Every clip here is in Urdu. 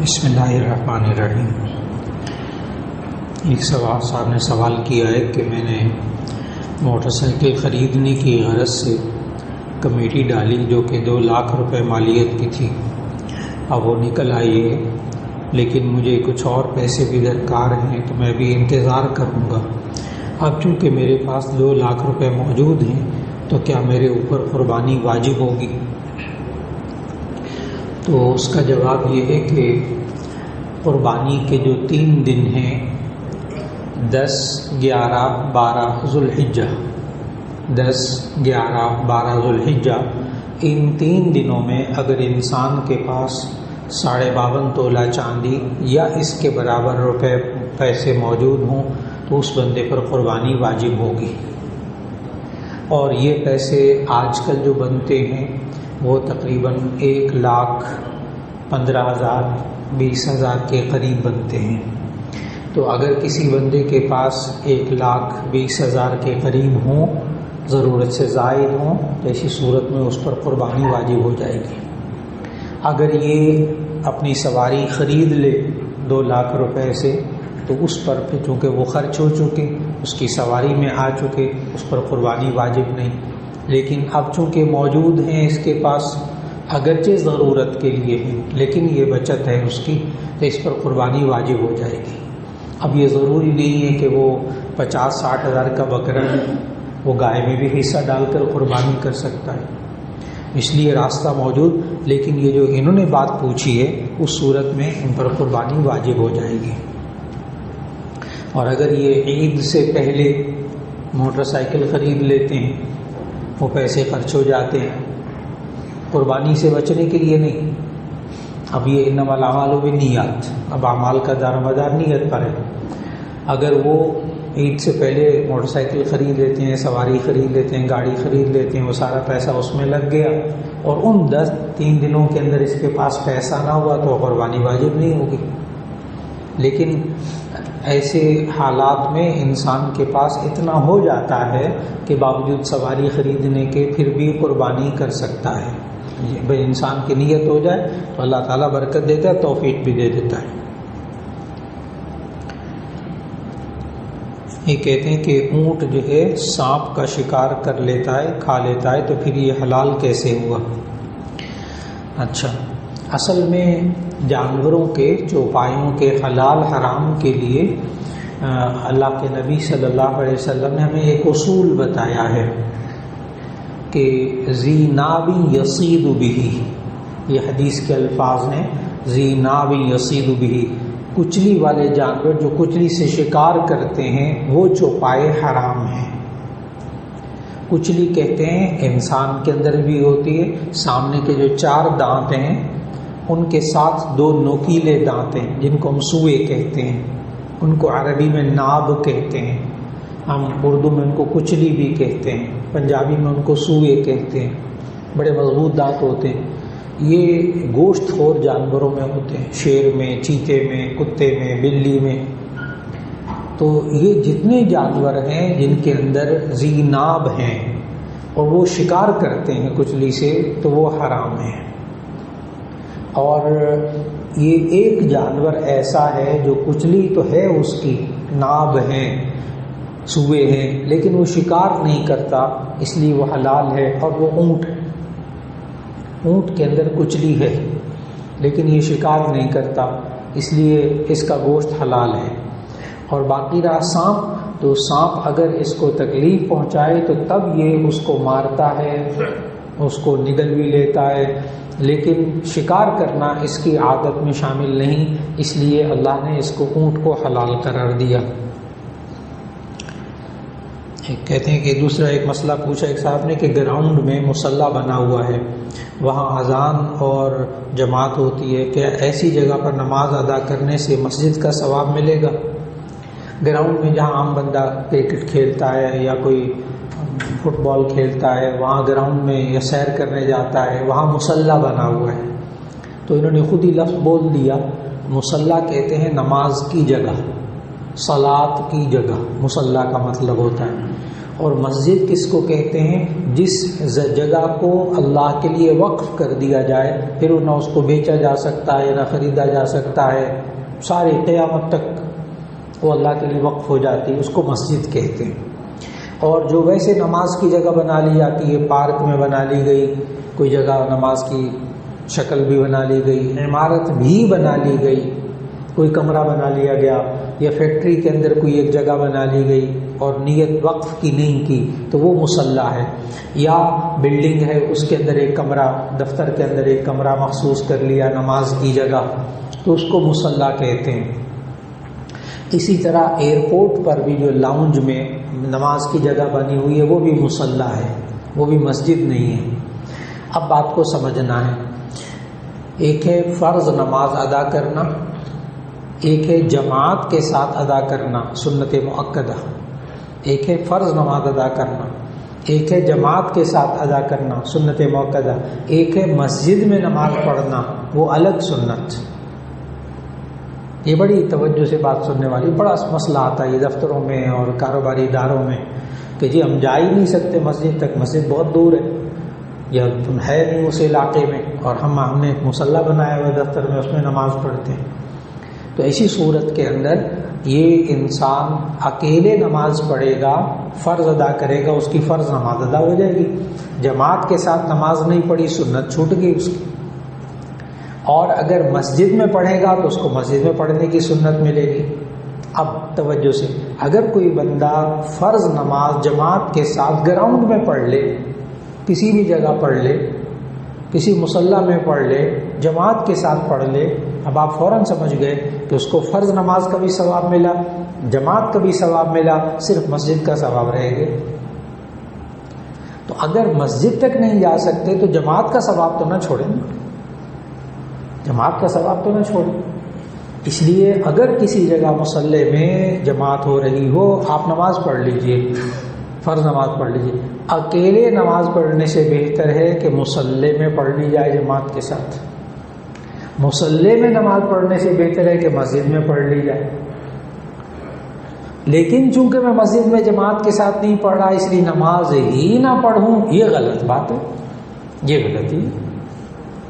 بسم اللہ الرحمن الرحیم۔ ایک صاحب نے سوال کیا ہے کہ میں نے موٹر سائیکل خریدنے کی غرض سے کمیٹی ڈالی جو کہ 2 لاکھ روپے مالیت کی تھی۔ اب وہ نکل آئی ہے، لیکن مجھے کچھ اور پیسے بھی درکار ہیں تو میں بھی انتظار کروں گا۔ اب چونکہ میرے پاس 2 لاکھ روپے موجود ہیں تو کیا میرے اوپر قربانی واجب ہوگی؟ تو اس کا جواب یہ ہے کہ قربانی کے جو 3 دن ہیں 10، 11، 12 ذوالحجہ، 10، 11، 12 ذوالحجہ، ان 3 دنوں میں اگر انسان کے پاس 52.5 تولہ چاندی یا اس کے برابر پیسے موجود ہوں تو اس بندے پر قربانی واجب ہوگی۔ اور یہ پیسے آج کل جو بنتے ہیں وہ تقریباً 1,15,000 20,000 کے قریب بنتے ہیں۔ تو اگر کسی بندے کے پاس 1,20,000 کے قریب ہوں، ضرورت سے زائد ہوں، تو ایسی صورت میں اس پر قربانی واجب ہو جائے گی۔ اگر یہ اپنی سواری خرید لے 2 لاکھ روپے سے تو اس پر پھر چونکہ وہ خرچ ہو چکے، اس کی سواری میں آ چکے، اس پر قربانی واجب نہیں۔ لیکن اب چونکہ موجود ہیں اس کے پاس، اگرچہ ضرورت کے لیے ہیں لیکن یہ بچت ہے اس کی، تو اس پر قربانی واجب ہو جائے گی۔ اب یہ ضروری نہیں ہے کہ وہ 50-60 ہزار کا بکرا ہے، وہ گائے میں بھی حصہ ڈال کر قربانی کر سکتا ہے، اس لیے راستہ موجود۔ لیکن یہ جو انہوں نے بات پوچھی ہے اس صورت میں ان پر قربانی واجب ہو جائے گی۔ اور اگر یہ عید سے پہلے موٹر سائیکل خرید لیتے ہیں، وہ پیسے خرچ ہو جاتے ہیں، قربانی سے بچنے کے لیے نہیں۔ اب یہ انما الاعمال بالنیات، اب اعمال کا دار و مدار نیت پر ہے۔ اگر وہ عید سے پہلے موٹر سائیکل خرید لیتے ہیں، سواری خرید لیتے ہیں، گاڑی خرید لیتے ہیں، وہ سارا پیسہ اس میں لگ گیا اور ان 3 دنوں کے اندر اس کے پاس پیسہ نہ ہوا تو قربانی واجب نہیں ہوگی۔ لیکن ایسے حالات میں انسان کے پاس اتنا ہو جاتا ہے کہ باوجود سواری خریدنے کے پھر بھی قربانی کر سکتا ہے۔ بھئی انسان کی نیت ہو جائے تو اللہ تعالیٰ برکت دیتا ہے، توفیق بھی دے دیتا ہے۔ یہ کہتے ہیں کہ اونٹ جو ہے سانپ کا شکار کر لیتا ہے، کھا لیتا ہے، تو پھر یہ حلال کیسے ہوا؟ اچھا، اصل میں جانوروں کے چوپایوں کے حلال حرام کے لیے اللہ کے نبی صلی اللہ علیہ وسلم نے ہمیں ایک اصول بتایا ہے کہ ذی ناب یصید بہ، یہ حدیث کے الفاظ ہیں، ذی ناب یصید بہ، کچلی والے جانور جو کچلی سے شکار کرتے ہیں وہ چوپائے حرام ہیں۔ کچلی کہتے ہیں انسان کے اندر بھی ہوتی ہے، سامنے کے جو 4 دانت ہیں ان کے ساتھ 2 نوکیلے دانت ہیں جن کو ہم سوئے کہتے ہیں، ان کو عربی میں ناب کہتے ہیں، ہم اردو میں ان کو کچلی بھی کہتے ہیں، پنجابی میں ان کو سوئے کہتے ہیں۔ بڑے مضبوط دانت ہوتے ہیں، یہ گوشت خور جانوروں میں ہوتے ہیں، شیر میں، چیتے میں، کتے میں، بلی میں۔ تو یہ جتنے جانور ہیں جن کے اندر ذی ناب ہیں اور وہ شکار کرتے ہیں کچلی سے تو وہ حرام ہیں۔ اور یہ ایک جانور ایسا ہے جو کچلی تو ہے، اس کی ناب ہیں، سوئے ہیں، لیکن وہ شکار نہیں کرتا، اس لیے وہ حلال ہے، اور وہ اونٹ کے اندر کچلی ہے لیکن یہ شکار نہیں کرتا، اس لیے اس کا گوشت حلال ہے۔ اور باقی رہا سانپ، تو سانپ اگر اس کو تکلیف پہنچائے تو تب یہ اس کو مارتا ہے، اس کو نگل بھی لیتا ہے، لیکن شکار کرنا اس کی عادت میں شامل نہیں، اس لیے اللہ نے اس کو اونٹ کو حلال قرار دیا۔ کہتے ہیں کہ دوسرا ایک مسئلہ پوچھا ایک صاحب نے کہ گراؤنڈ میں مصلی بنا ہوا ہے، وہاں اذان اور جماعت ہوتی ہے، کیا ایسی جگہ پر نماز ادا کرنے سے مسجد کا ثواب ملے گا؟ گراؤنڈ میں جہاں عام بندہ کرکٹ کھیلتا ہے یا کوئی فٹ بال کھیلتا ہے، وہاں گراؤنڈ میں یا سیر کرنے جاتا ہے، وہاں مصلی بنا ہوا ہے، تو انہوں نے خود ہی لفظ بول دیا، مصلی کہتے ہیں نماز کی جگہ، صلاۃ کی جگہ مصلی کا مطلب ہوتا ہے، اور مسجد کس کو کہتے ہیں؟ جس جگہ کو اللہ کے لیے وقف کر دیا جائے، پھر نہ اس کو بیچا جا سکتا ہے نہ خریدا جا سکتا ہے، ساری قیامت تک وہ اللہ کے لیے وقف ہو جاتی ہے، اس کو مسجد کہتے ہیں۔ اور جو ویسے نماز کی جگہ بنا لی جاتی ہے، پارک میں بنا لی گئی کوئی جگہ، نماز کی شکل بھی بنا لی گئی، عمارت بھی بنا لی گئی، کوئی کمرہ بنا لیا گیا، یا فیکٹری کے اندر کوئی ایک جگہ بنا لی گئی اور نیت وقف کی نہیں کی، تو وہ مصلی ہے۔ یا بلڈنگ ہے، اس کے اندر ایک کمرہ، دفتر کے اندر ایک کمرہ مخصوص کر لیا نماز کی جگہ، تو اس کو مصلی کہتے ہیں۔ اسی طرح ایئرپورٹ پر بھی جو لاؤنج میں نماز کی جگہ بنی ہوئی ہے وہ بھی مصلی ہے، وہ بھی مسجد نہیں ہے۔ اب بات کو سمجھنا ہے، ایک ہے فرض نماز ادا کرنا، ایک ہے جماعت کے ساتھ ادا کرنا سنت مؤکدہ، ایک ہے فرض نماز ادا کرنا، ایک ہے جماعت کے ساتھ ادا کرنا سنت مؤکدہ، ایک ہے مسجد میں نماز پڑھنا وہ الگ سنت۔ یہ بڑی توجہ سے بات سننے والی، بڑا مسئلہ آتا ہے یہ دفتروں میں اور کاروباری اداروں میں کہ جی ہم جا ہی نہیں سکتے مسجد تک، مسجد بہت دور ہے یا ہے نہیں اس علاقے میں، اور ہم نے ایک مصلی بنایا ہوا دفتر میں، اس میں نماز پڑھتے ہیں۔ تو ایسی صورت کے اندر یہ انسان اکیلے نماز پڑھے گا، فرض ادا کرے گا، اس کی فرض نماز ادا ہو جائے گی۔ جماعت کے ساتھ نماز نہیں پڑھی، سنت چھوٹ گئی اس کی۔ اور اگر مسجد میں پڑھے گا تو اس کو مسجد میں پڑھنے کی سنت ملے گی۔ اب توجہ سے، اگر کوئی بندہ فرض نماز جماعت کے ساتھ گراؤنڈ میں پڑھ لے، کسی بھی جگہ پڑھ لے، کسی مصلی میں پڑھ لے، جماعت کے ساتھ پڑھ لے، اب آپ فوراً سمجھ گئے کہ اس کو فرض نماز کا بھی ثواب ملا، جماعت کا بھی ثواب ملا، صرف مسجد کا ثواب رہے گا۔ تو اگر مسجد تک نہیں جا سکتے تو جماعت کا ثواب تو نہ چھوڑیں، جماعت کا ثواب تو نہ چھوڑیں۔ اس لیے اگر کسی جگہ مصلی میں جماعت ہو رہی ہو، آپ نماز پڑھ لیجئے، فرض نماز پڑھ لیجئے۔ اکیلے نماز پڑھنے سے بہتر ہے کہ مصلی میں پڑھ لی جائے جماعت کے ساتھ، مصلی میں نماز پڑھنے سے بہتر ہے کہ مسجد میں پڑھ لی جائے۔ لیکن چونکہ میں مسجد میں جماعت کے ساتھ نہیں پڑھ رہا اس لیے نماز ہی نہ پڑھوں، یہ غلط بات ہے، یہ غلطی ہے،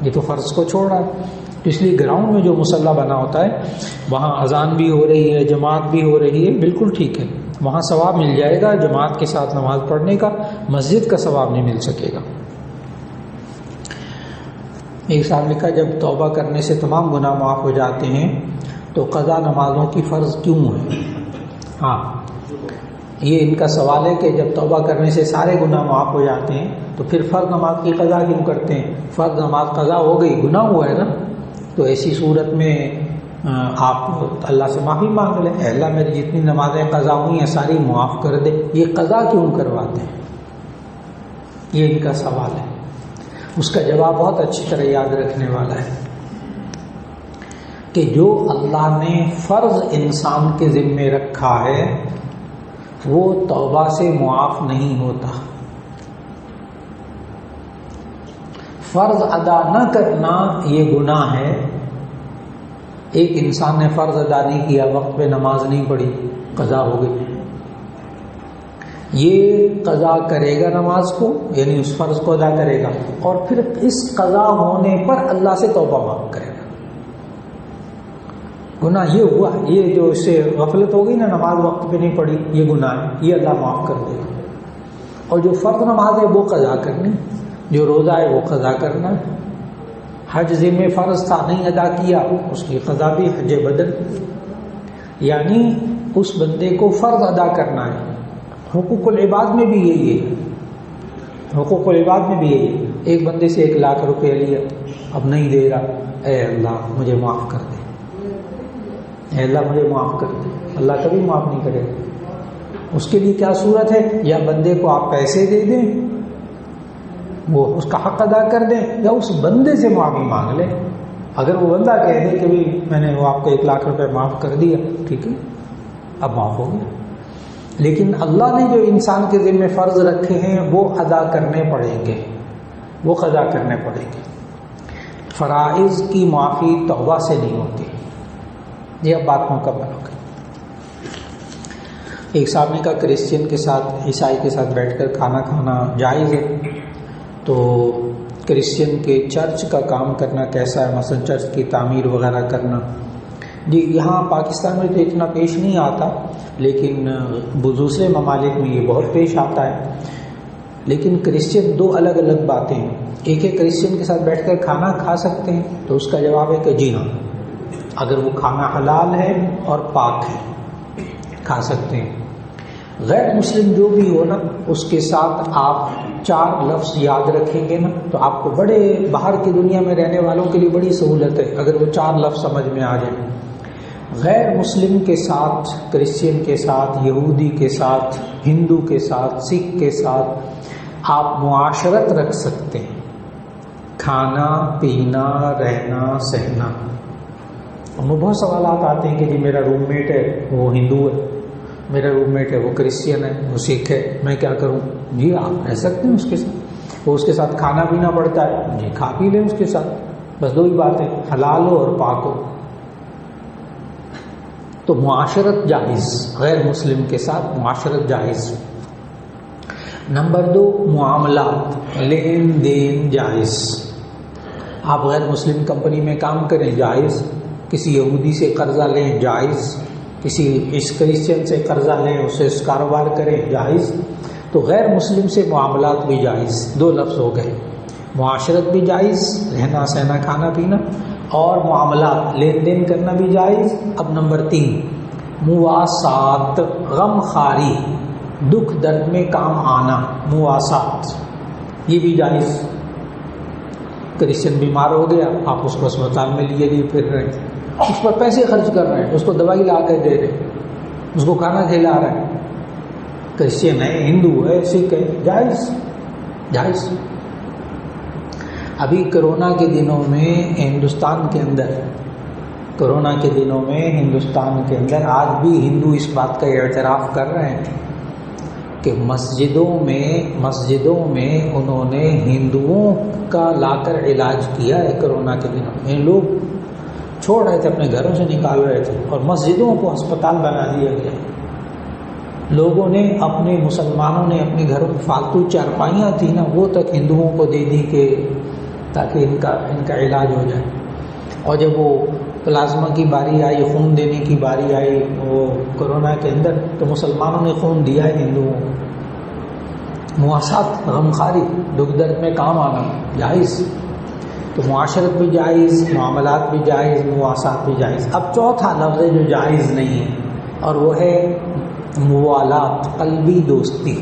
یہ تو فرض کو چھوڑ رہا ہے۔ اس لیے گراؤنڈ میں جو مصلی بنا ہوتا ہے وہاں اذان بھی ہو رہی ہے، جماعت بھی ہو رہی ہے، بالکل ٹھیک ہے، وہاں ثواب مل جائے گا جماعت کے ساتھ نماز پڑھنے کا، مسجد کا ثواب نہیں مل سکے گا۔ ایک صاحب لکھا جب توبہ کرنے سے تمام گناہ معاف ہو جاتے ہیں تو قضا نمازوں کی فرض کیوں ہے؟ ہاں، یہ ان کا سوال ہے کہ جب توبہ کرنے سے سارے گناہ معاف ہو جاتے ہیں تو پھر فرض نماز کی قضا کیوں کرتے ہیں؟ فرض نماز قضا ہو گئی، گناہ ہوا ہے نا، تو ایسی صورت میں آپ اللہ سے معافی مانگ لیں، اے اللہ میری جتنی نمازیں قضا ہوئی ہیں ساری معاف کر دے۔ یہ قضا کیوں کرواتے ہیں؟ یہ ان کا سوال ہے، اس کا جواب بہت اچھی طرح یاد رکھنے والا ہے کہ جو اللہ نے فرض انسان کے ذمے رکھا ہے وہ توبہ سے معاف نہیں ہوتا۔ فرض ادا نہ کرنا یہ گناہ ہے۔ ایک انسان نے فرض ادا نہیں کیا، وقت پہ نماز نہیں پڑھی، قضا ہو گئی، یہ قضا کرے گا نماز کو، یعنی اس فرض کو ادا کرے گا، اور پھر اس قضا ہونے پر اللہ سے توبہ مانگ کرے گا۔ گناہ یہ ہوا، یہ جو اس سے غفلت ہو گئی نا، نماز وقت پہ نہیں پڑھی، یہ گناہ ہے، یہ اللہ معاف کر دے گا۔ اور جو فرض نماز ہے وہ قضا کرنی، جو روزہ ہے وہ قضا کرنا ہے، حج ذمہ فرض تھا نہیں ادا کیا، اس کی قضا بھی حج بدل، یعنی اس بندے کو فرض ادا کرنا ہے۔ حقوق العباد میں بھی یہی ہے، حقوق العباد میں بھی یہی ہے۔ ایک بندے سے 1 لاکھ روپے لیا، اب نہیں دے رہا، اے اللہ مجھے معاف کر دے، اے اللہ مجھے معاف کر دے، اللہ کبھی معاف نہیں کرے گا۔ اس کے لیے کیا صورت ہے؟ یا بندے کو آپ پیسے دے دیں، وہ اس کا حق ادا کر دیں، یا اس بندے سے معافی مانگ لیں۔ اگر وہ بندہ کہہ دے کہ بھی میں نے وہ آپ کو 1 لاکھ روپے معاف کر دیا، ٹھیک ہے، اب معاف ہو گیا۔ لیکن اللہ نے جو انسان کے ذمہ فرض رکھے ہیں وہ ادا کرنے پڑیں گے، وہ قضا کرنے پڑیں گے۔ فرائض کی معافی توبہ سے نہیں ہوتی۔ یہ اب بات مکمل ہو گئی۔ ایک صاحب نے کہا کرسچن کے ساتھ عیسائی کے ساتھ بیٹھ کر کھانا کھانا جائز ہے، تو کرسچن کے چرچ کا کام کرنا کیسا ہے، مثلا چرچ کی تعمیر وغیرہ کرنا؟ جی یہاں پاکستان میں تو اتنا پیش نہیں آتا، لیکن دوسرے ممالک میں یہ بہت پیش آتا ہے۔ لیکن کرسچن دو الگ الگ باتیں ہیں۔ ایک ہے کرسچن کے ساتھ بیٹھ کر کھانا کھا سکتے ہیں، تو اس کا جواب ہے کہ جی ہاں، اگر وہ کھانا حلال ہے اور پاک ہے کھا سکتے ہیں۔ غیر مسلم جو بھی ہو نا، اس کے ساتھ آپ 4 لفظ یاد رکھیں گے نا، تو آپ کو بڑے باہر کی دنیا میں رہنے والوں کے لیے بڑی سہولت ہے اگر وہ 4 لفظ سمجھ میں آ جائیں۔ غیر مسلم کے ساتھ، کرسچن کے ساتھ، یہودی کے ساتھ، ہندو کے ساتھ، سکھ کے ساتھ آپ معاشرت رکھ سکتے ہیں، کھانا پینا رہنا سہنا۔ ہمیں بہت سوالات آتے ہیں کہ جی میرا روم میٹ ہے وہ ہندو ہے، میرا روم میٹ ہے وہ کرسچین ہے، وہ سکھ ہے، میں کیا کروں؟ جی آپ رہ سکتے ہیں اس کے ساتھ، وہ اس کے ساتھ کھانا پینا پڑتا ہے، جی کھا پی لیں اس کے ساتھ، بس 2 ہی بات ہے، حلال ہو اور پاک ہو۔ تو معاشرت جائز، غیر مسلم کے ساتھ معاشرت جائز۔ نمبر 2 معاملات، لین دین جائز۔ آپ غیر مسلم کمپنی میں کام کریں جائز، کسی یہودی سے قرضہ لیں جائز، کسی کرسچن سے قرضہ لیں اس سے کاروبار کریں جائز۔ تو غیر مسلم سے معاملات بھی جائز، 2 لفظ ہو گئے، معاشرت بھی جائز، رہنا سہنا کھانا پینا، اور معاملات لین دین کرنا بھی جائز۔ اب نمبر 3 مواسات، غم خاری، دکھ درد میں کام آنا، مواسات، یہ بھی جائز۔ کرسچن بیمار ہو گیا، آپ اس کو اسپتال میں لیے پھر رہے ہیں، اس پر پیسے خرچ کر رہے ہیں، اس کو دوائی لا کر دے رہے ہیں، اس کو کھانا کھلا رہے ہیں، کرسچن ہے، ہندو ہے، سکھ ہے، جائز جائز۔ ابھی کرونا کے دنوں میں ہندوستان کے اندر، کرونا کے دنوں میں ہندوستان کے اندر آج بھی ہندو اس بات کا اعتراف کر رہے ہیں کہ مسجدوں میں انہوں نے ہندوؤں کا لا کر علاج کیا ہے۔ کرونا کے دنوں میں لوگ چھوڑ رہے تھے، اپنے گھروں سے نکال رہے تھے، اور مسجدوں کو ہسپتال بنا دیا گیا۔ لوگوں نے مسلمانوں نے اپنے گھروں میں فالتو چارپائیاں تھیں نا، وہ تک ہندوؤں کو دے دی کہ تاکہ ان کا علاج ہو جائے۔ اور جب وہ پلازما کی باری آئی، خون دینے کی باری آئی وہ کرونا کے اندر، تو مسلمانوں نے خون دیا ہے ہندوؤں کو۔ مواسات، غمخواری، دکھ درد میں کام آنا جائز۔ تو معاشرت بھی جائز، معاملات بھی جائز، مواسات بھی جائز۔ اب چوتھا لفظ ہے جو جائز نہیں ہے، اور وہ ہے موالات، قلبی دوستی۔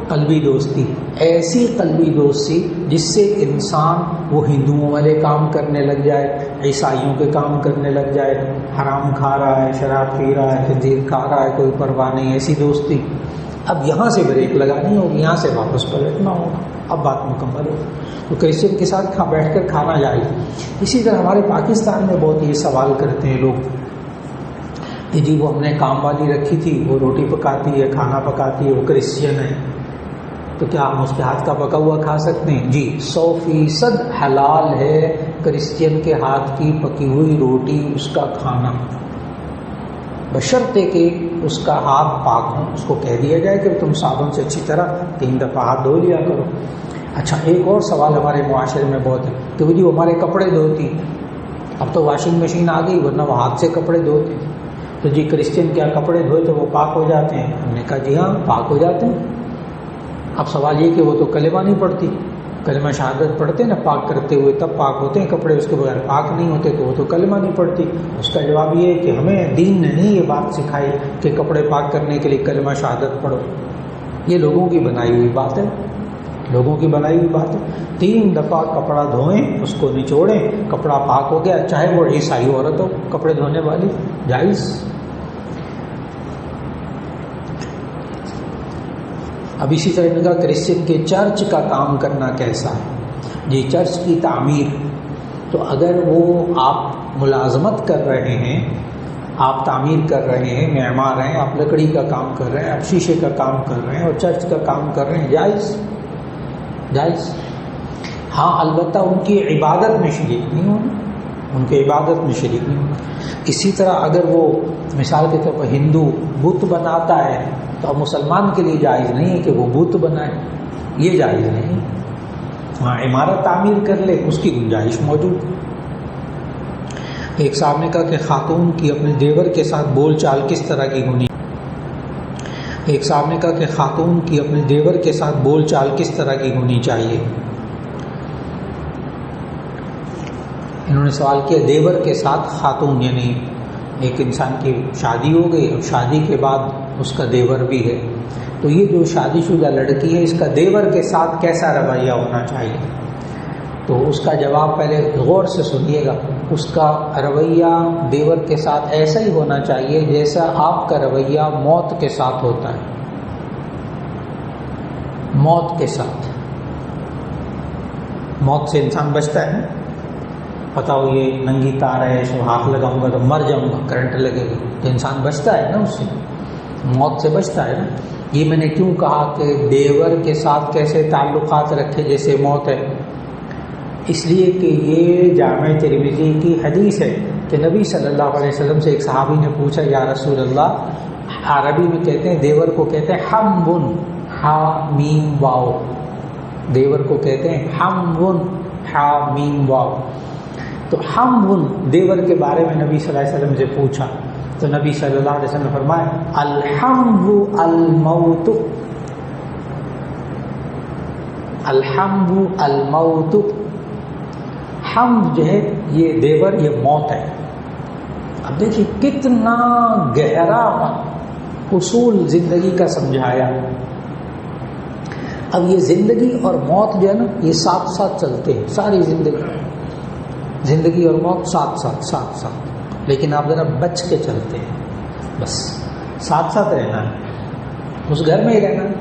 قلبی دوستی، ایسی قلبی دوستی جس سے انسان وہ ہندوؤں والے کام کرنے لگ جائے، عیسائیوں کے کام کرنے لگ جائے، حرام کھا رہا ہے، شراب پی رہا ہے، خنزیر کھا رہا ہے، کوئی پرواہ نہیں، ایسی دوستی۔ اب یہاں سے بریک لگانی ہوگی، یہاں سے واپس پلٹنا ہوگا، اب بات مکمل ہوگی۔ تو کرسچن کے ساتھ بیٹھ کر کھانا جائے۔ اسی طرح ہمارے پاکستان میں بہت یہ سوال کرتے ہیں لوگ کہ جی وہ ہم نے کام والی رکھی تھی، وہ روٹی پکاتی ہے، کھانا پکاتی ہے، وہ کرسچن ہے، تو کیا ہم اس کے ہاتھ کا پکا ہوا کھا سکتے ہیں؟ جی 100% حلال ہے کرسچن کے ہاتھ کی پکی ہوئی روٹی، اس کا کھانا، بشرطے کہ اس کا ہاتھ پاک ہو۔ اس کو کہہ دیا جائے کہ تم صابن سے اچھی طرح 3 دفعہ ہاتھ دھو لیا کرو۔ اچھا، ایک اور سوال ہمارے معاشرے میں بہت ہے کہ جی وہ ہمارے کپڑے دھوتی، اب تو واشنگ مشین آ گئی، ورنہ وہ ہاتھ سے کپڑے دھوتے، تو جی کرسچن کیا کپڑے دھوئے تو وہ پاک ہو جاتے ہیں؟ ہم نے کہا جی ہاں پاک ہو جاتے ہیں۔ اب سوال یہ کہ وہ تو کلمہ نہیں پڑھتی، کلمہ شہادت پڑھتے نا پاک کرتے ہوئے، تب پاک ہوتے ہیں کپڑے، اس کے بغیر پاک نہیں ہوتے، تو وہ تو کلمہ نہیں پڑھتی۔ اس کا جواب یہ ہے کہ ہمیں دین نے نہیں یہ بات سکھائی کہ کپڑے پاک کرنے کے لیے کلمہ شہادت پڑھو، یہ لوگوں کی بنائی ہوئی بات ہے، لوگوں کی بنائی ہوئی بات ہے۔ 3 دفعہ کپڑا دھوئیں، اس کو نچوڑیں، کپڑا پاک ہو گیا، چاہے وہ عیسائی عورت ہو کپڑے دھونے والی، جائز۔ اب اسی طرح کا کرسچن کے چرچ کا کام کرنا کیسا ہے؟ جی چرچ کی تعمیر، تو اگر وہ آپ ملازمت کر رہے ہیں، آپ تعمیر کر رہے ہیں، معمار ہیں، آپ لکڑی کا کام کر رہے ہیں، آپ شیشے کا کام کر رہے ہیں اور چرچ کا کام کر رہے ہیں، جائز جائز۔ ہاں البتہ ان کی عبادت میں شریک نہیں ہونا، ان کے عبادت میں شریک نہیں ہونا۔ اسی طرح اگر وہ مثال کے طور پر ہندو بت بناتا ہے تو اب مسلمان کے لیے جائز نہیں ہے کہ وہ بت بنائے، یہ جائز نہیں۔ ہاں عمارت تعمیر کر لے اس کی گنجائش موجود۔ ایک صاحب نے کہا کہ خاتون کی اپنے دیور کے ساتھ بول چال کس طرح کی ہونی، ایک صاحب نے کہا کہ خاتون کی اپنے دیور کے ساتھ بول چال کس طرح کی ہونی چاہیے۔ انہوں نے سوال کیا دیور کے ساتھ خاتون، یعنی ایک انسان کی شادی ہو گئی اور شادی کے بعد اس کا دیور بھی ہے، تو یہ جو شادی شدہ لڑکی ہے اس کا دیور کے ساتھ کیسا رویہ ہونا چاہیے؟ تو اس کا جواب پہلے غور سے سنیے گا۔ اس کا رویہ دیور کے ساتھ ایسا ہی ہونا چاہیے جیسا آپ کا رویہ موت کے ساتھ ہوتا ہے۔ موت کے ساتھ، موت سے انسان بچتا ہے نا، پتہ ہو یہ ننگی تار ہے، اس کو ہاتھ لگاؤں گا تو مر جاؤں گا، کرنٹ لگے گا، تو انسان بچتا ہے نا، اس سے موت سے بچتا ہے نا۔ یہ میں نے کیوں کہا کہ دیور کے ساتھ کیسے تعلقات رکھے جیسے موت ہے؟ اس لیے کہ یہ جامع ترمذی کی حدیث ہے کہ نبی صلی اللہ علیہ وسلم سے ایک صحابی نے پوچھا یا رسول اللہ، عربی میں کہتے ہیں دیور کو کہتے ہیں حمون، ہا میم واو، دیور کو کہتے ہیں حمون، ہا میم واو۔ تو حمون دیور کے بارے میں نبی صلی اللہ علیہ وسلم سے پوچھا تو نبی صلی اللہ علیہ وسلم نے فرمایا الحمو الموت، الحمو الموت۔ ہم جو ہے یہ دیور، یہ موت ہے۔ اب دیکھیے کتنا گہرا اصول زندگی کا سمجھایا۔ اب یہ زندگی اور موت جو ہے نا یہ ساتھ ساتھ چلتے ہیں، ساری زندگی اور موت ساتھ ساتھ، لیکن آپ ذرا بچ کے چلتے ہیں، بس ساتھ ساتھ رہنا ہے، اس گھر میں ہی رہنا ہے،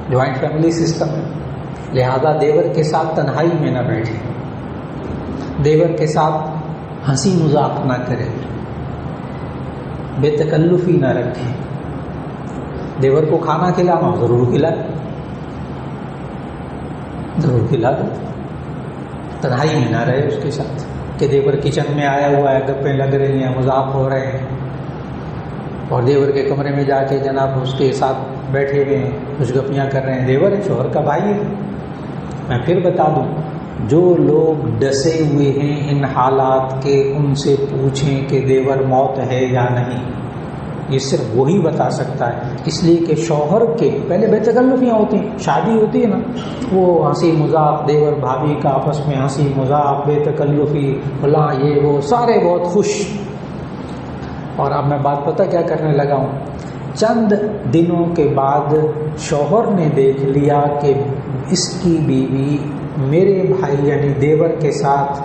جوائنٹ فیملی سسٹم ہے، لہذا دیور کے ساتھ تنہائی میں نہ بیٹھے، دیور کے ساتھ ہنسی مذاق نہ کریں، بے تکلفی نہ رکھیں، دیور کو کھانا کھلانا ضرور کھلا دو، تنہائی میں نہ رہے اس کے ساتھ کہ دیور کچن میں آیا ہوا ہے، گپیں لگ رہی ہیں، مذاق ہو رہے ہیں، اور دیور کے کمرے میں جا کے جناب اس کے ساتھ بیٹھے ہوئے ہیں، کچھ گپیاں کر رہے ہیں، دیور ہے، شوہر کا بھائی ہے۔ میں پھر بتا دوں، جو لوگ ڈسے ہوئے ہیں ان حالات کے ان سے پوچھیں کہ دیور موت ہے یا نہیں، یہ صرف وہی بتا سکتا ہے، اس لیے کہ شوہر کے پہلے بے تکلفیاں ہوتی ہیں، شادی ہوتی ہے نا، وہ ہنسی مذاق، دیور بھابھی کا آپس میں ہنسی مذاق، بے تکلفی، فلاں یہ وہ، سارے بہت خوش۔ اور اب میں بات پتہ کیا کرنے لگا ہوں، چند دنوں کے بعد شوہر نے دیکھ لیا کہ اس کی بیوی میرے بھائی یعنی دیور کے ساتھ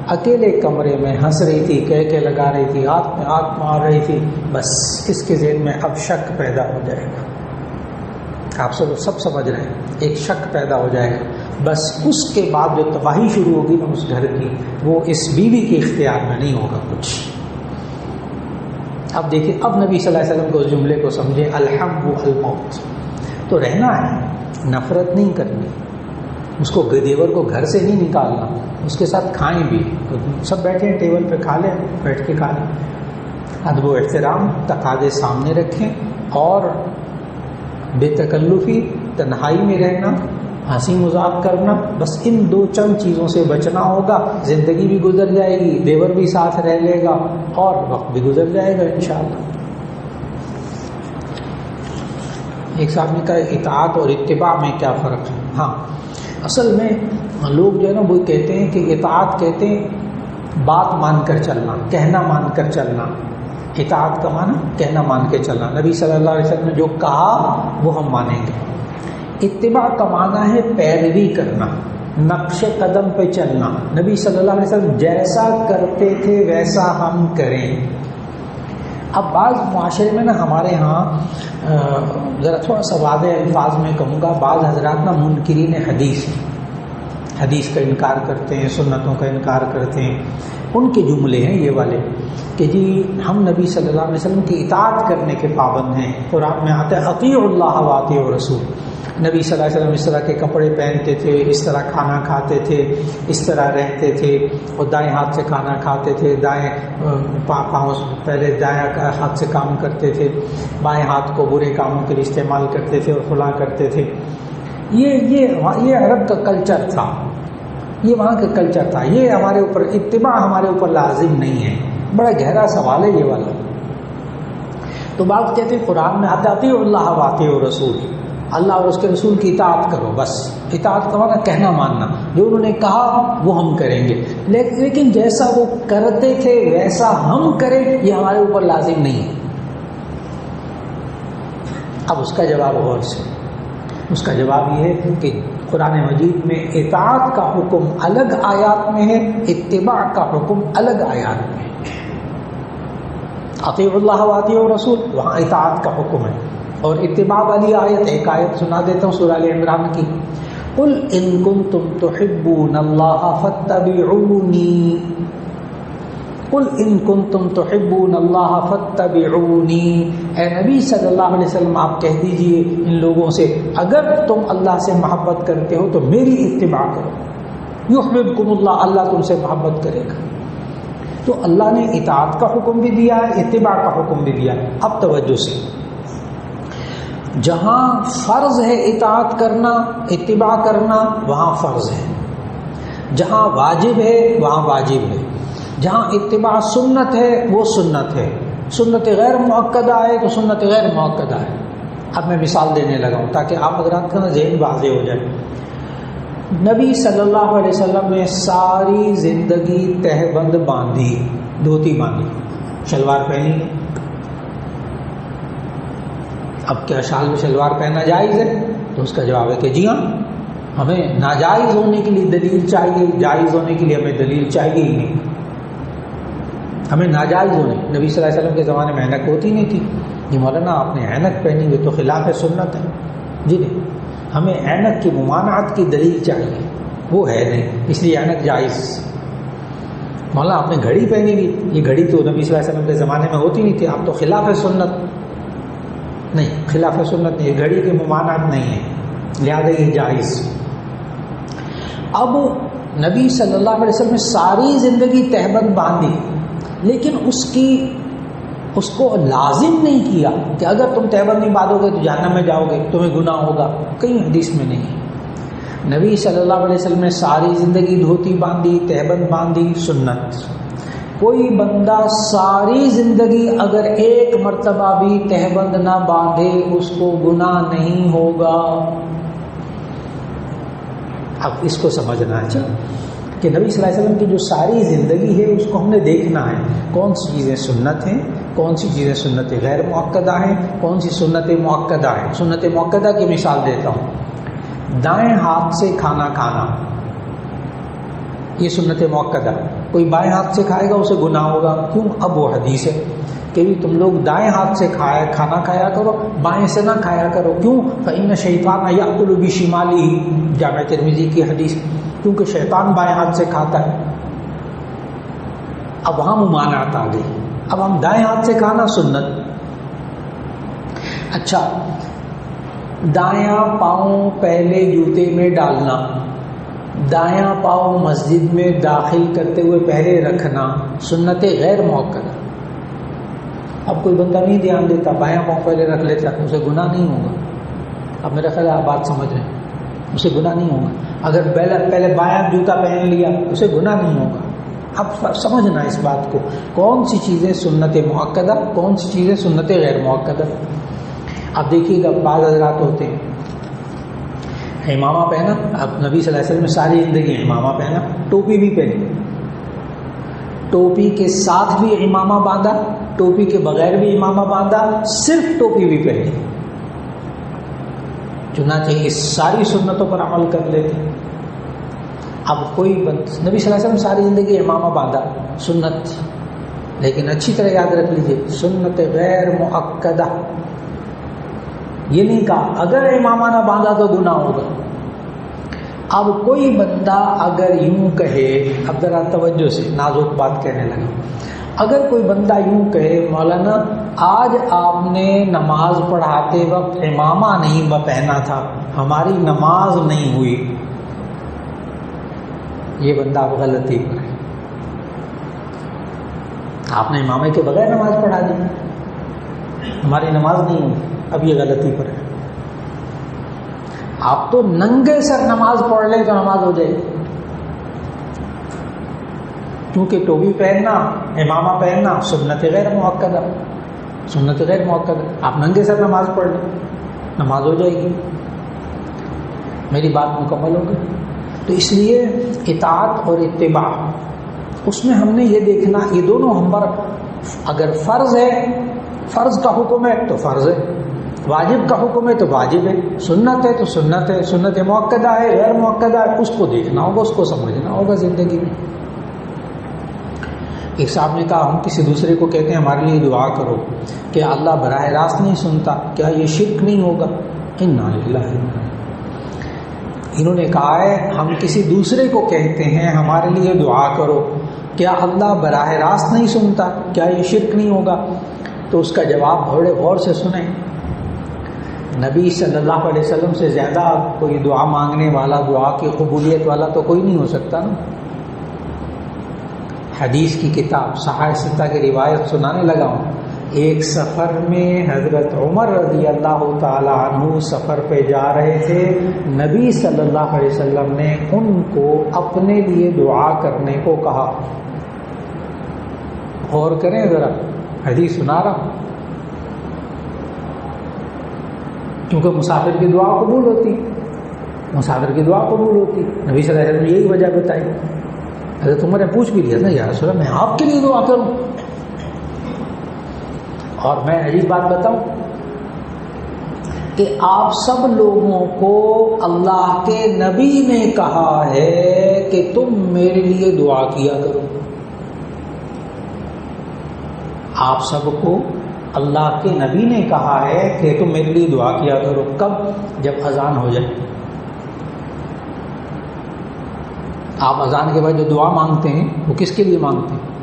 اکیلے کمرے میں ہنس رہی تھی، کہہ لگا رہی تھی، ہاتھ میں ہاتھ مار رہی تھی، بس اس کے ذہن میں اب شک پیدا ہو جائے گا۔ آپ سب سمجھ رہے ہیں، ایک شک پیدا ہو جائے گا، بس اس کے بعد جو تباہی شروع ہوگی نا اس گھر کی، وہ اس بیوی کے اختیار میں نہیں ہوگا کچھ۔ اب دیکھیں، اب نبی صلی اللہ علیہ وسلم کو اس جملے کو سمجھیں، الحم الموت، تو رہنا ہے، نفرت نہیں کرنی، اس کو دیور کو گھر سے نہیں نکالنا، اس کے ساتھ کھائیں بھی، سب بیٹھے ہیں ٹیبل پہ، کھا لیں، بیٹھ کے کھا لیں، ادب و احترام تقاضے سامنے رکھیں، اور بے تکلفی، تنہائی میں رہنا، ہنسی مذاق کرنا، بس ان دو چند چیزوں سے بچنا ہوگا، زندگی بھی گزر جائے گی، دیور بھی ساتھ رہ لے گا، اور وقت بھی گزر جائے گا انشاءاللہ۔ ایک صاحب نے کہا اطاعت اور اتباع میں کیا فرق ہے؟ ہاں، اصل میں لوگ جو ہے نا وہ کہتے ہیں کہ اطاعت کہتے ہیں بات مان کر چلنا، کہنا مان کر چلنا، اطاعت کا معنی کہنا مان کے چلنا، نبی صلی اللہ علیہ وسلم نے جو کہا وہ ہم مانیں گے۔ اتباع کا معنی ہے پیروی کرنا، نقش قدم پہ چلنا، نبی صلی اللہ علیہ وسلم جیسا کرتے تھے ویسا ہم کریں۔ اب بعض معاشرے میں نا ہمارے ہاں ذرا تھوڑا سا واضح الفاظ میں کہوں گا، بعض حضرات نا منکرین حدیث کا انکار کرتے ہیں، سنتوں کا انکار کرتے ہیں، ان کے جملے ہیں یہ والے کہ جی ہم نبی صلی اللہ علیہ وسلم کی اطاعت کرنے کے پابند ہیں، قرآن میں آتا ہے اطیعوا اللہ و اطیعوا الرسول، نبی صلی اللہ علیہ وسلم اس طرح کے کپڑے پہنتے تھے، اس طرح کھانا کھاتے تھے، اس طرح رہتے تھے، اور دائیں ہاتھ سے کھانا کھاتے تھے، دائیں پاؤں پہلے دائیں ہاتھ سے کام کرتے تھے، بائیں ہاتھ کو برے کاموں کے لیے استعمال کرتے تھے اور خلا کرتے تھے. یہ عرب کا کلچر تھا، یہ وہاں کا کلچر تھا. یہ ہمارے اوپر اتباع ہمارے اوپر لازم نہیں ہے. بڑا گہرا سوال ہے یہ والا. تو بات کہتے ہیں قرآن میں اطیعوا اللہ واطیعوا الرسول، اللہ اور اس کے رسول کی اطاعت کرو. بس اطاعت کا معنی کہنا ماننا، جو انہوں نے کہا وہ ہم کریں گے. لیکن جیسا وہ کرتے تھے ویسا ہم کریں، یہ ہمارے اوپر لازم نہیں ہے. اب اس کا جواب غور سے، اس کا جواب یہ ہے کہ قرآن مجید میں اطاعت کا حکم الگ آیات میں ہے، اتباع کا حکم الگ آیات میں ہے. اطیعوا اللہ واطیعوا الرسول، وہاں اطاعت کا حکم ہے. اور اتباع والی آیت، ایک آیت سنا دیتا ہوں سورہ ال عمران کی. قل ان کنتم تحبون اللہ فاتبعونی، قل ان کنتم تحبون اللہ فاتبعونی. اے نبی صلی اللہ علیہ وسلم آپ کہہ دیجئے ان لوگوں سے اگر تم اللہ سے محبت کرتے ہو تو میری اتباع کرو. یحببکم اللہ، اللہ تم سے محبت کرے گا. تو اللہ نے اطاعت کا حکم بھی دیا ہے، اتباع کا حکم بھی دیا ہے. اب توجہ سے، جہاں فرض ہے اطاعت کرنا، اتباع کرنا، وہاں فرض ہے. جہاں واجب ہے وہاں واجب ہے. جہاں اتباع سنت ہے وہ سنت ہے. سنت غیر مؤکدہ ہے تو سنت غیر مؤکدہ ہے. اب میں مثال دینے لگا ہوں تاکہ آپ حضرات کا ذہن واضح ہو جائے. نبی صلی اللہ علیہ وسلم نے ساری زندگی تہبند باندھی، دھوتی باندھی، شلوار پہنی. اب کیا شال میں شلوار پہننا جائز ہے؟ تو اس کا جواب ہے کہ جی ہاں. ہمیں ناجائز ہونے کے لیے دلیل چاہیے، جائز ہونے کے لیے ہمیں دلیل چاہیے ہی نہیں. ہمیں ناجائز ہونے، نبی صلی اللہ علیہ وسلم کے زمانے میں اینک ہوتی نہیں تھی. یہ مولانا آپ نے اینک پہنی ہوئی تو خلاف سنت ہے. جی نہیں، ہمیں اینک کی ممانعت کی دلیل چاہیے، وہ ہے نہیں، اس لیے اینک جائز. مولانا آپ نے گھڑی پہنی ہوئی، یہ گھڑی تو نبی صلی اللہ علیہ وسلم کے زمانے میں ہوتی نہیں تھی، آپ تو خلاف سنت. نہیں، خلاف سنت نہیں، گھڑی کی ممانعت نہیں ہے، لہذا یہ جائز. اب نبی صلی اللہ علیہ وسلم نے ساری زندگی تہبند باندھی، لیکن اس کو لازم نہیں کیا کہ اگر تم تہبند نہیں باندھو گے تو جہنم میں جاؤ گے، تمہیں گناہ ہوگا. کہیں حدیث میں نہیں. نبی صلی اللہ علیہ وسلم نے ساری زندگی دھوتی باندھی، تہبند باندھی، سنت. کوئی بندہ ساری زندگی اگر ایک مرتبہ بھی تہبند نہ باندھے اس کو گناہ نہیں ہوگا. اب اس کو سمجھنا ہے کہ نبی صلی اللہ علیہ وسلم کی جو ساری زندگی ہے اس کو ہم نے دیکھنا ہے، کون سی چیزیں سنت ہیں، کون سی چیزیں سنت غیر مؤکدہ ہیں، کون سی سنت مؤکدہ ہیں. سنت مؤکدہ کی مثال دیتا ہوں. دائیں ہاتھ سے کھانا کھانا، یہ سنت مؤکدہ. کوئی بائیں ہاتھ سے کھائے گا اسے گناہ ہوگا. کیوں؟ اب وہ حدیث ہے کہ بھی تم لوگ دائیں ہاتھ سے کھانا کھایا کرو، بائیں سے نہ کھایا کرو. کیوں؟ فإن الشیطان یأکل بشمالہ، جامع ترمذی کی حدیث. کیونکہ شیطان بائیں ہاتھ سے کھاتا ہے. اب وہاں ممانعت آ گئی. اب ہم دائیں ہاتھ سے کھانا سنت. اچھا، دایاں پاؤں پہلے جوتے میں ڈالنا، دایاں پاؤں مسجد میں داخل کرتے ہوئے پہلے رکھنا، سنت غیر مؤکدہ. اب کوئی بندہ نہیں دھیان دیتا، بایاں پاؤں پہلے رکھ لیتا، اسے گناہ نہیں ہوگا. اب میرا خیال آپ بات سمجھ رہے ہیں، اسے گناہ نہیں ہوگا. اگر پہلے بایاں جوتا پہن لیا اسے گناہ نہیں ہوگا. اب سمجھنا اس بات کو، کون سی چیزیں سنت مؤکدہ، کون سی چیزیں سنت غیر مؤکدہ. اب دیکھیے گا بعض حضرات ہوتے ہیں امامہ پہنا. اب نبی صلی اللہ علیہ وسلم نے ساری زندگی امامہ پہنا، ٹوپی بھی پہنی، ٹوپی کے ساتھ بھی امامہ باندھا، ٹوپی کے بغیر بھی امامہ باندھا، صرف ٹوپی بھی پہنی. چنانچہ اس ساری سنتوں پر عمل کر لیتے. اب کوئی نبی صلی اللہ علیہ وسلم ساری زندگی امامہ باندھا، سنت. لیکن اچھی طرح یاد رکھ لیجئے، سنت غیر مؤکدہ. یہ نہیں کہا اگر امامہ نہ باندھا تو گناہ ہوگا. اب کوئی بندہ اگر یوں کہے، اب ذرا توجہ سے نازک بات کہنے لگا، اگر کوئی بندہ یوں کہے مولانا آج آپ نے نماز پڑھاتے وقت امامہ نہیں پہنا تھا، ہماری نماز نہیں ہوئی، یہ بندہ اب غلطی پر ہے۔ آپ نے امامے کے بغیر نماز پڑھا دی، ہماری نماز نہیں ہوئی، اب یہ غلطی پر ہے۔ آپ تو ننگے سر نماز پڑھ لیں تو نماز ہو جائے گی، کیونکہ ٹوپی پہننا، امامہ پہننا سنت غیر مؤکدہ، سنت غیر مؤکدہ۔ آپ ننگے سر نماز پڑھ لیں، نماز ہو جائے گی۔ میری بات مکمل ہو گئی؟ تو اس لیے اطاعت اور اتباع، اس میں ہم نے یہ دیکھنا، یہ دونوں ہم پر اگر فرض ہے، فرض کا حکم ہے تو فرض ہے، واجب کا حکم ہے تو واجب ہے، سنت ہے تو سنت ہے، سنت مؤکدہ ہے غیر مؤکدہ ہے، اس کو دیکھنا ہوگا، اس کو سمجھنا ہوگا زندگی میں۔ ایک صاحب نے کہا ہم کسی دوسرے کو کہتے ہیں ہمارے لیے دعا کرو، کیا اللہ براہ راست نہیں سنتا؟ کیا یہ شرک نہیں ہوگا؟ انا للہ، انہوں نے کہا ہے ہم کسی دوسرے کو کہتے ہیں ہمارے لیے دعا کرو، کیا اللہ براہ راست نہیں سنتا؟ کیا یہ شرک نہیں ہوگا؟ تو اس کا جواب بڑے غور سے سنیں۔ نبی صلی اللہ علیہ وسلم سے زیادہ کوئی دعا مانگنے والا، دعا کی قبولیت والا تو کوئی نہیں ہو سکتا نا۔ حدیث کی کتاب صحاح ستہ کی روایت سنانے لگا ہوں۔ ایک سفر میں حضرت عمر رضی اللہ تعالی عنہ سفر پہ جا رہے تھے، نبی صلی اللہ علیہ وسلم نے ان کو اپنے لیے دعا کرنے کو کہا۔ غور کریں ذرا، حدیث سنا رہا ہوں، کیونکہ مسافر کی دعا قبول ہوتی، مسافر کی دعا قبول ہوتی، نبی صلی اللہ علیہ وسلم نے یہی وجہ بتائی۔ حضرت عمر نے پوچھ بھی لیا نا، یا رسول اللہ میں آپ کے لیے دعا کروں؟ اور میں عجیب بات بتاؤں کہ آپ سب لوگوں کو اللہ کے نبی نے کہا ہے کہ تم میرے لیے دعا کیا کرو۔ آپ سب کو اللہ کے نبی نے کہا ہے کہ تم میرے لیے دعا کیا کرو۔ کب؟ جب اذان ہو جائے۔ آپ اذان کے بعد جو دعا مانگتے ہیں وہ کس کے لیے مانگتے ہیں؟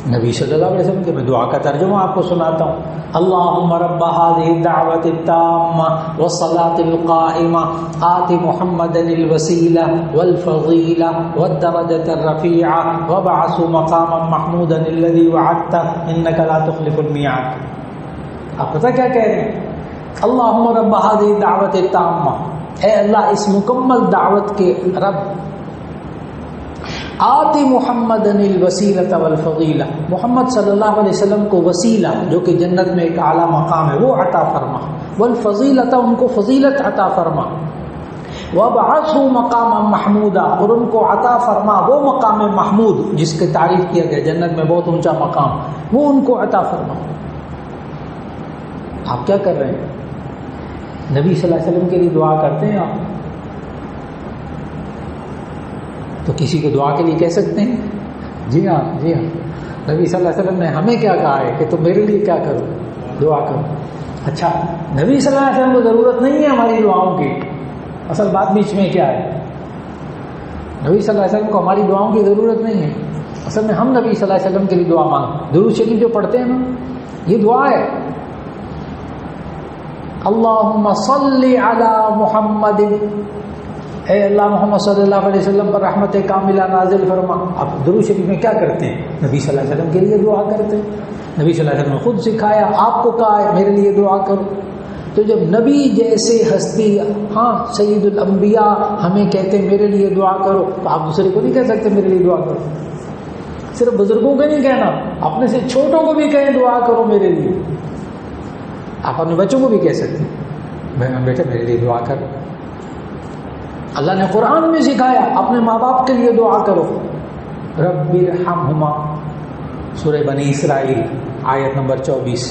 نبی صلی اللہ علیہ وسلم کے۔ میں دعا کا ترجمہ آپ کو سناتا ہوں۔ اللہم رب هذه الدعوة التامة والصلاة القائمة آت محمدا الوسيلة والفضيلة والدرجة الرفيعة وابعثه مقاما محمودا الذي وعدته إنك لا تخلف الميعاد۔ آپ پتہ کیا کہہ رہے ہیں؟ اللہم رب هذه الدعوة التامة، اے اللہ اس مکمل دعوت کے رب، آتی محمد الوسیلۃ والفضیلہ، محمد صلی اللہ علیہ وسلم کو وسیلہ جو کہ جنت میں ایک اعلیٰ مقام ہے وہ عطا فرما، والفضیلۃ ان کو فضیلت عطا فرما، وابعثہ مقاما محمودا اور ان کو عطا فرما وہ مقام محمود جس کی تعریف کیا گیا، جنت میں بہت اونچا مقام، وہ ان کو عطا فرما۔ آپ کیا کر رہے ہیں؟ نبی صلی اللہ علیہ وسلم کے لیے دعا کرتے ہیں آپ؟ تو کسی کو دعا کے لیے کہہ سکتے ہیں؟ جی ہاں، جی ہاں، نبی صلی اللہ علیہ وسلم نے ہمیں کیا کہا ہے کہ تم میرے لیے کیا کرو؟ دعا کرو۔ اچھا، نبی صلی اللہ علیہ وسلم کو ضرورت نہیں ہے ہماری دعاؤں کی، اصل بات بیچ میں کیا ہے؟ نبی صلی اللہ علیہ وسلم کو ہماری دعاؤں کی ضرورت نہیں ہے، اصل میں ہم نبی صلی اللہ علیہ وسلم کے لیے دعا مانگ، درود شریف جو پڑھتے ہیں نا، یہ دعا ہے۔ اللہم صلی علی محمد، اے اللہ محمد صلی اللہ علیہ وسلم پر رحمت کاملہ نازل فرما۔ آپ درود شریف میں کیا کرتے ہیں؟ نبی صلی اللہ علیہ وسلم کے لیے دعا کرتے ہیں۔ نبی صلی اللہ علیہ وسلم نے خود سکھایا، آپ کو کہا ہے میرے لیے دعا کرو۔ تو جب نبی جیسے ہستی، ہاں سید الانبیاء ہمیں کہتے ہیں میرے لیے دعا کرو، تو آپ دوسرے کو نہیں کہہ سکتے میرے لیے دعا کرو؟ صرف بزرگوں کو نہیں کہنا، اپنے سے چھوٹوں کو بھی کہیں دعا کرو میرے لیے۔ آپ اپنے بچوں کو بھی کہہ سکتے ہیں بیٹا میرے لیے دعا کرو۔ اللہ نے قرآن میں سکھایا اپنے ماں باپ کے لیے دعا کرو۔ رب ارحمہما، سورہ بنی اسرائیل آیت نمبر 24،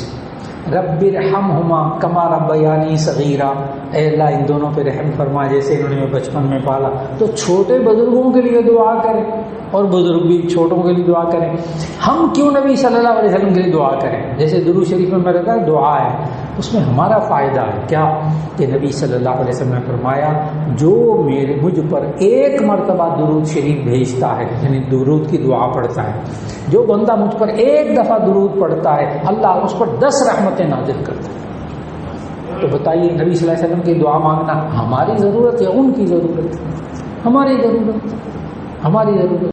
رب ارحمہما کما ربیانی صغیرا، اے اللہ ان دونوں پہ رحم فرما جیسے انہوں نے میں بچپن میں پالا۔ تو چھوٹے بزرگوں کے لیے دعا کریں اور بزرگ بھی چھوٹوں کے لیے دعا کریں۔ ہم کیوں نبی صلی اللہ علیہ وسلم کے لیے دعا کریں؟ جیسے درود شریف میں رہتا ہے دعا ہے، اس میں ہمارا فائدہ ہے کیا کہ نبی صلی اللہ علیہ وسلم نے فرمایا جو مجھ پر ایک مرتبہ درود شریف بھیجتا ہے، یعنی درود کی دعا پڑھتا ہے، جو بندہ مجھ پر ایک دفعہ درود پڑھتا ہے اللہ اس پر 10 رحمتیں نازل کرتا ہے۔ تو بتائیے نبی صلی اللہ علیہ وسلم کی دعا مانگنا ہماری ضرورت ہے ان کی ضرورت؟ ہماری ضرورت، ہماری ضرورت۔